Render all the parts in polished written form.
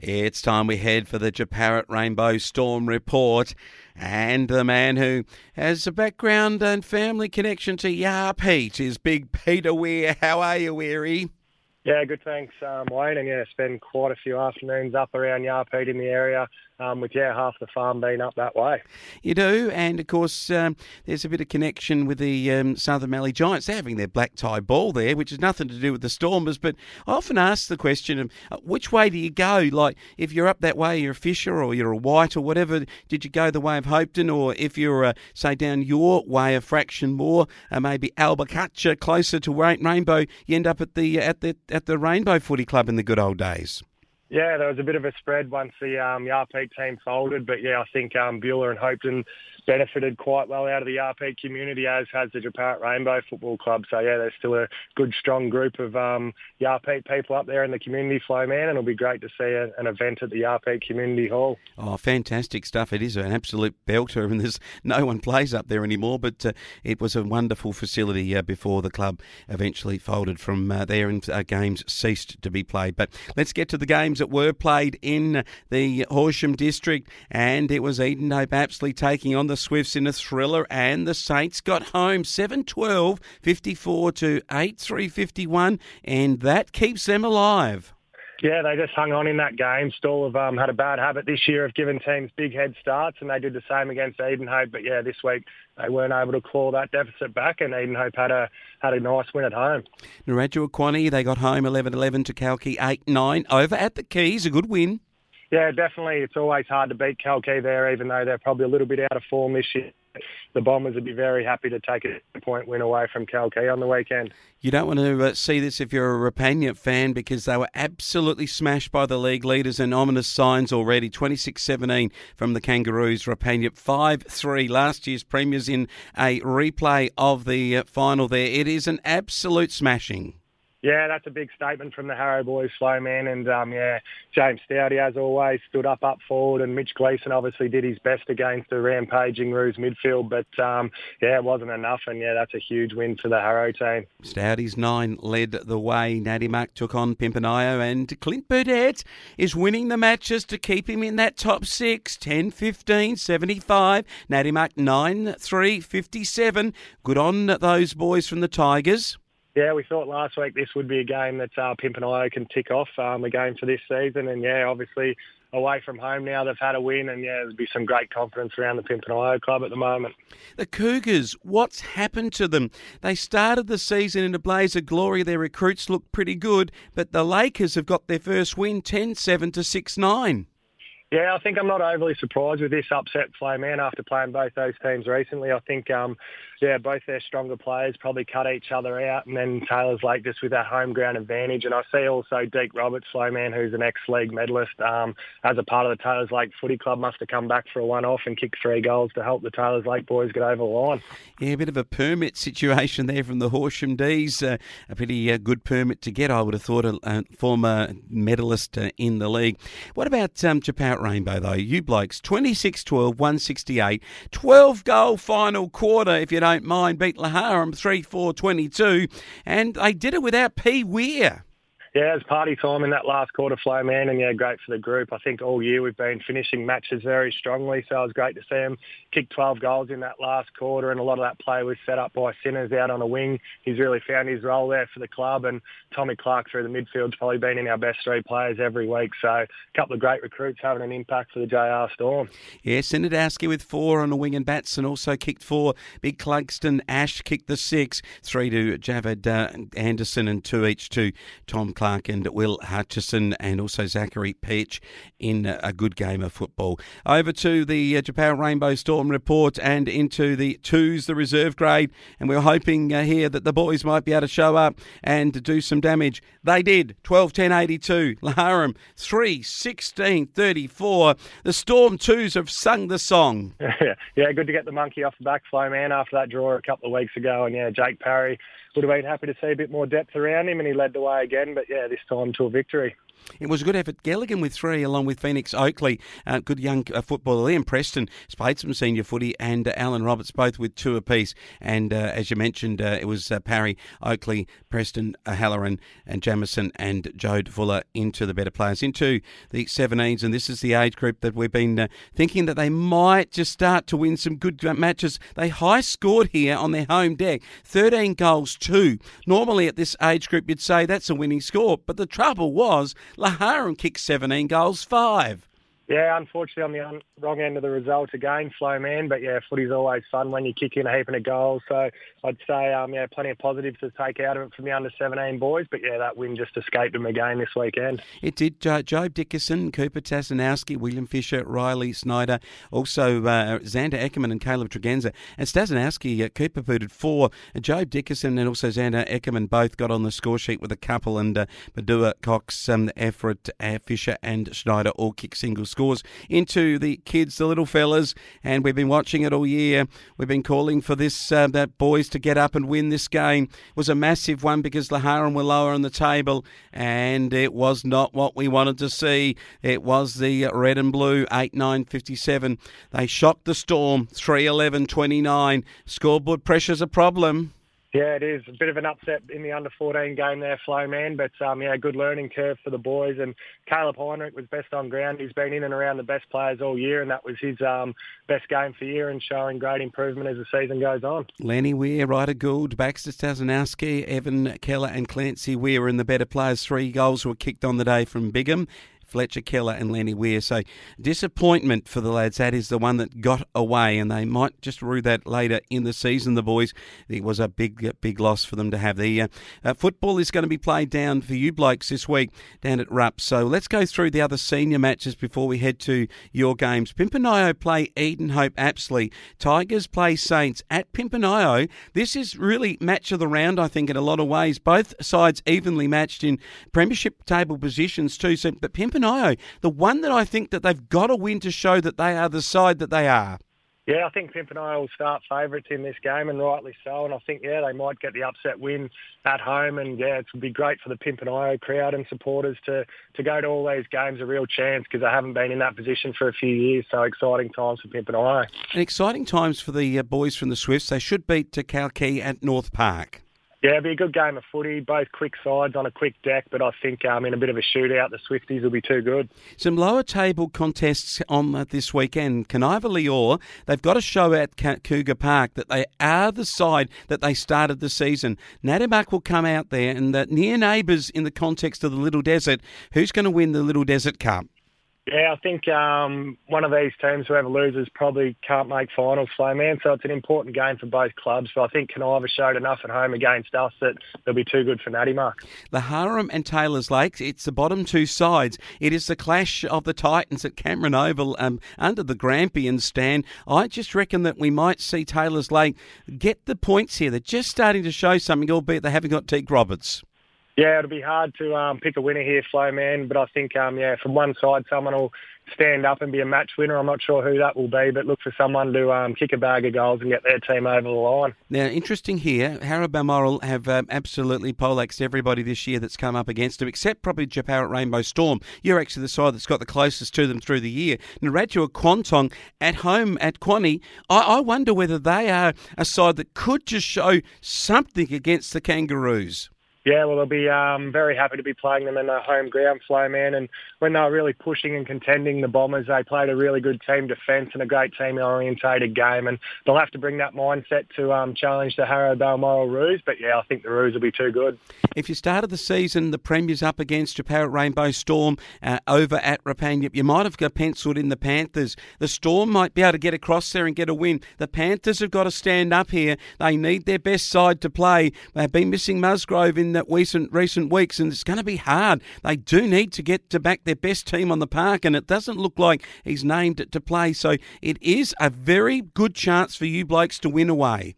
It's time we head for the Jeparrot Rainbow Storm Report. And the man who has a background and family connection to Yar Pete is Big Peter Weir. How are you, Weary? Yeah, good, thanks, Wayne. And spend quite a few afternoons up around Yar Pete in the area, with half the farm being up that way. You do, and of course there's a bit of connection with the Southern Mallee Giants. They're having their black tie ball there, which has nothing to do with the Stormers, but I often ask the question of which way do you go? Like, if you're up that way, you're a Fisher or you're a White or whatever, did you go the way of Hopeton? Or if you're, say, down your way a fraction more, maybe Albuquerque, closer to Rainbow, you end up at the Rainbow Footy Club in the good old days. Yeah, there was a bit of a spread once the Yar Pete team folded, but I think Beulah and Hopeton benefited quite well out of the Yar Pete community, as has the Jeparrot Rainbow Football Club. So there's still a good, strong group of Yar Pete people up there in the community, Flowman, and it'll be great to see an event at the Yar Pete Community Hall. Oh, fantastic stuff. It is an absolute belter, and there's no one plays up there anymore, but it was a wonderful facility before the club eventually folded from there and games ceased to be played. But let's get to the games that were played in the Horsham district, and it was Eden Hope Apsley taking on the Swifts in a thriller, and the Saints got home 7-12, 54 to 8-3, 51, and that keeps them alive. Yeah, they just hung on in that game. Stall have had a bad habit this year of giving teams big head starts, and they did the same against Eden Hope. But this week they weren't able to claw that deficit back, and Eden Hope had a nice win at home. Narrajua Quanny, they got home 11-11 to Kalki 8-9 over at the Keys, a good win. Yeah, definitely. It's always hard to beat Kalki there, even though they're probably a little bit out of form this year. The Bombers would be very happy to take a point win away from Kalki on the weekend. You don't want to see this if you're a Rapagna fan, because they were absolutely smashed by the league leaders, and ominous signs already. 26-17 from the Kangaroos. Rapagna 5-3, last year's premiers, in a replay of the final there. It is an absolute smashing. Yeah, that's a big statement from the Harrow boys, Flowman, and James Stouty, as always, stood up forward, and Mitch Gleeson obviously did his best against the rampaging Roos midfield, but it wasn't enough, and that's a huge win for the Harrow team. Stouty's 9 led the way. Nadimak took on Pimpanayo, and Clint Burdett is winning the matches to keep him in that top 6, 10-15, 75. Nadimak 9-3, 57. Good on those boys from the Tigers. Yeah, we thought last week this would be a game that Pimpanayo can tick off a game for this season. And, obviously away from home now, they've had a win. And, there'll be some great confidence around the Pimpanayo club at the moment. The Cougars, what's happened to them? They started the season in a blaze of glory. Their recruits looked pretty good. But the Lakers have got their first win, 10-7 to 6-9. Yeah, I think I'm not overly surprised with this upset, Flowman, after playing both those teams recently. I think, both their stronger players probably cut each other out, and then Taylor's Lake just with that home ground advantage. And I see also Deke Roberts, Flowman, who's an ex-league medalist, as a part of the Taylor's Lake Footy Club, must have come back for a one-off and kicked 3 goals to help the Taylor's Lake boys get over the line. Yeah, a bit of a permit situation there from the Horsham D's. A pretty good permit to get, I would have thought, a former medalist in the league. What about Jeparrot Rainbow, though? You blokes, 26-12, 168, 12-goal final quarter, if you don't mind, beat Laharam 3-4-22, and they did it without P. Weir. Yeah, it's party time in that last quarter, Flowman, and great for the group. I think all year we've been finishing matches very strongly, so it was great to see him kick 12 goals in that last quarter, and a lot of that play was set up by Sinners out on a wing. He's really found his role there for the club, and Tommy Clark through the midfield's probably been in our best 3 players every week, so a couple of great recruits having an impact for the JR Storm. Yeah, Sinadowski with 4 on the wing, and Batson also kicked 4. Big Clugston Ash kicked the 6, 3 to Javed Anderson, and 2 each to Tom Clark and Will Hutchison, and also Zachary Peach in a good game of football. Over to the Jeparrot Rainbow Storm report and into the 2s, the reserve grade, and we're hoping here that the boys might be able to show up and do some damage. They did. 12-10-82. Laharam 3-16-34. The Storm 2s have sung the song. Yeah, good to get the monkey off the back, Flowman, after that draw a couple of weeks ago. And Jake Parry would have been happy to see a bit more depth around him, and he led the way again, but this time to a victory. It was a good effort. Gilligan with 3, along with Phoenix Oakley. Good young footballer. Liam Preston has played some senior footy, and Alan Roberts both with 2 apiece. And as you mentioned, it was Parry, Oakley, Preston, Halloran and Jamison and Jode Fuller into the better players, into the 17s. And this is the age group that we've been thinking that they might just start to win some good matches. They high scored here on their home deck, 13 goals 2. Normally at this age group you'd say that's a winning score, but the trouble was Laharam kicked 17 goals 5. Yeah, unfortunately on the wrong end of the result again, Flowman. But yeah, footy's always fun when you kick in a heap of goals. So I'd say, plenty of positives to take out of it from the under-17 boys. But yeah, that win just escaped them again this weekend. It did. Job Dickerson, Cooper Tassanowski, William Fisher, Riley Snyder, also Xander Eckerman and Caleb Tregenza. And Stasnowski, Cooper booted 4. Job Dickerson and also Xander Eckerman both got on the score sheet with a couple. And Badua, Cox, Everett, Fisher and Schneider all kicked single scores into the kids, the little fellas, and we've been watching it all year. We've been calling for this, that boys to get up and win this game. It was a massive one because Laharan were lower on the table, and it was not what we wanted to see. It was the red and blue, 8-9-57. They shocked the Storm, 3-11-29. Scoreboard pressure's a problem. Yeah, it is. A bit of an upset in the under-14 game there, Flowman, but good learning curve for the boys. And Caleb Heinrich was best on ground. He's been in and around the best players all year, and that was his best game for year and showing great improvement as the season goes on. Lenny Weir, Ryder Gould, Baxter Stasnowski, Evan Keller and Clancy Weir in the better players. 3 goals were kicked on the day from Bigham, Fletcher Keller and Lenny Weir. So disappointment for the lads. That is the one that got away, and they might just rue that later in the season, the boys. It was a big loss for them to have. The football is going to be played down for you blokes this week down at Rupp. So let's go through the other senior matches before we head to your games. Pimpernio play Eden Hope Apsley. Tigers play Saints at Pimpernio. This is really match of the round, I think, in a lot of ways. Both sides evenly matched in premiership table positions too. So, but Pimpernio, the one that I think that they've got to win to show that they are the side that they are. Yeah, I think Pimpernel will start favourites in this game, and rightly so. And I think, they might get the upset win at home. And, it would be great for the Pimpernel crowd and supporters to go to all these games a real chance, because they haven't been in that position for a few years. So exciting times for Pimpernel. And exciting times for the boys from the Swifts. They should beat Kalki at North Park. Yeah, it'll be a good game of footy, both quick sides on a quick deck, but I think in a bit of a shootout, the Swifties will be too good. Some lower table contests on this weekend. Canaiva Lior, they've got to show at Cougar Park that they are the side that they started the season. Nadimak will come out there, and near neighbours in the context of the Little Desert. Who's going to win the Little Desert Cup? Yeah, I think one of these teams, whoever loses, probably can't make finals, Flowman. So it's an important game for both clubs. But I think Canaiva showed enough at home against us that they'll be too good for Nadimak. The Harham and Taylors Lakes, it's the bottom 2 sides. It is the clash of the Titans at Cameron Oval under the Grampian stand. I just reckon that we might see Taylors Lake get the points here. They're just starting to show something, albeit they haven't got Teague Roberts. Yeah, it'll be hard to pick a winner here, Flowman, but I think, from one side, someone will stand up and be a match winner. I'm not sure who that will be, but look for someone to kick a bag of goals and get their team over the line. Now, interesting here, Harrow Balmoral have absolutely poleaxed everybody this year that's come up against them, except probably Japarut Rainbow Storm. You're actually the side that's got the closest to them through the year. Narrajua Quantong at home at Quani. I wonder whether they are a side that could just show something against the Kangaroos. Yeah, well, they'll be very happy to be playing them in their home ground, Flowman. And when they were really pushing and contending the Bombers, they played a really good team defence and a great team-orientated game. And they'll have to bring that mindset to challenge the Harrow Balmoral Roos. But, I think the Roos will be too good. If you started the season, the Premier's up against Japarut Rainbow Storm over at Rapane, you might have got penciled in the Panthers. The Storm might be able to get across there and get a win. The Panthers have got to stand up here. They need their best side to play. They've been missing Musgrove in that recent weeks, and it's going to be hard. They do need to get to back their best team on the park, and it doesn't look like he's named to play. So it is a very good chance for you blokes to win away.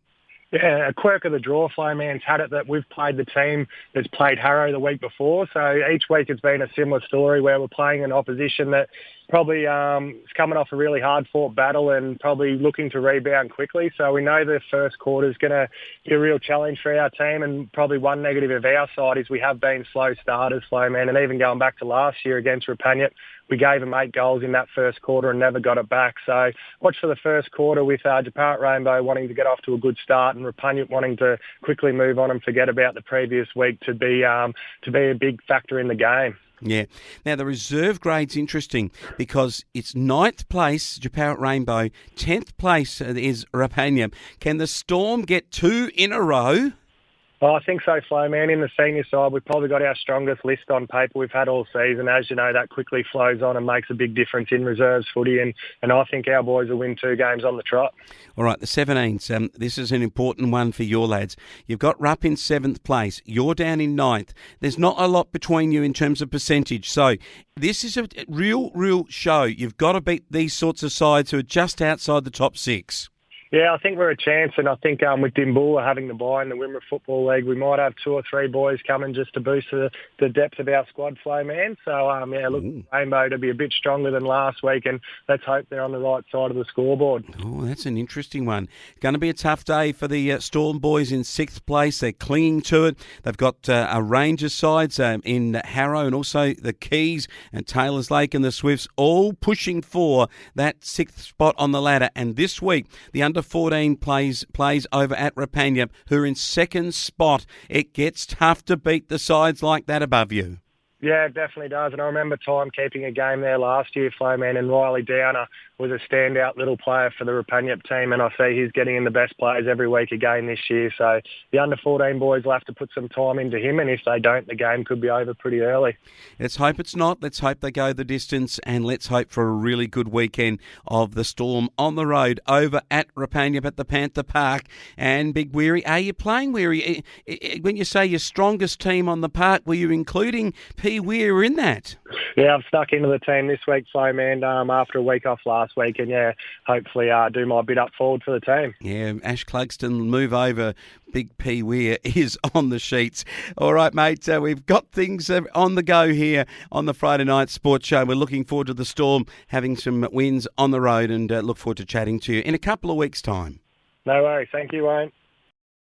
Yeah, a quirk of the draw. Flowman's had it that we've played the team that's played Harrow the week before. So each week it's been a similar story where we're playing an opposition that probably is coming off a really hard-fought battle and probably looking to rebound quickly. So we know the first quarter is going to be a real challenge for our team, and probably one negative of our side is we have been slow starters, Flowman, and even going back to last year against Rapaniat, we gave them 8 goals in that first quarter and never got it back. So watch for the first quarter with Japart Rainbow wanting to get off to a good start and Rapaniat wanting to quickly move on and forget about the previous week to be a big factor in the game. Yeah. Now, the reserve grade's interesting because it's 9th place, Japart Rainbow, 10th place is Rapaniat. Can the Storm get 2 in a row? Oh, I think so, Flowman. In the senior side, we've probably got our strongest list on paper we've had all season. As you know, that quickly flows on and makes a big difference in reserves footy, and I think our boys will win 2 games on the trot. All right, the 17s. This is an important one for your lads. You've got Rupp in 7th place. You're down in 9th. There's not a lot between you in terms of percentage. So this is a real show. You've got to beat these sorts of sides who are just outside the top 6. Yeah, I think we're a chance, and I think with Dimboola having the bye in the Wimmera Football League, we might have 2 or 3 boys coming just to boost the depth of our squad flow, man. So, look, Rainbow to be a bit stronger than last week, and let's hope they're on the right side of the scoreboard. Oh, that's an interesting one. Going to be a tough day for the Storm boys in 6th place. They're clinging to it. They've got a range of sides in Harrow and also the Keys and Taylors Lake and the Swifts all pushing for that 6th spot on the ladder. And this week, the under-14 plays over at Rapaniat, who are in 2nd spot. It gets tough to beat the sides like that above you. Yeah, it definitely does. And I remember timekeeping a game there last year, Flowman, and Riley Downer was a standout little player for the Rapaniat team, and I see he's getting in the best players every week again this year. So the under-14 boys will have to put some time into him, and if they don't, the game could be over pretty early. Let's hope it's not. Let's hope they go the distance, and let's hope for a really good weekend of the Storm on the road over at Rapaniat at the Panther Park. And Big Weary, are you playing Weary? When you say your strongest team on the park, were you including Weir in that? Yeah, I've stuck into the team this week, Flowman, after a week off last week, and hopefully do my bit up forward for the team. Yeah, Ash Clugston move over. Big P Weir is on the sheets. All right, mate, we've got things on the go here on the Friday Night Sports Show. We're looking forward to the Storm having some wins on the road and look forward to chatting to you in a couple of weeks' time. No worries. Thank you, Wayne.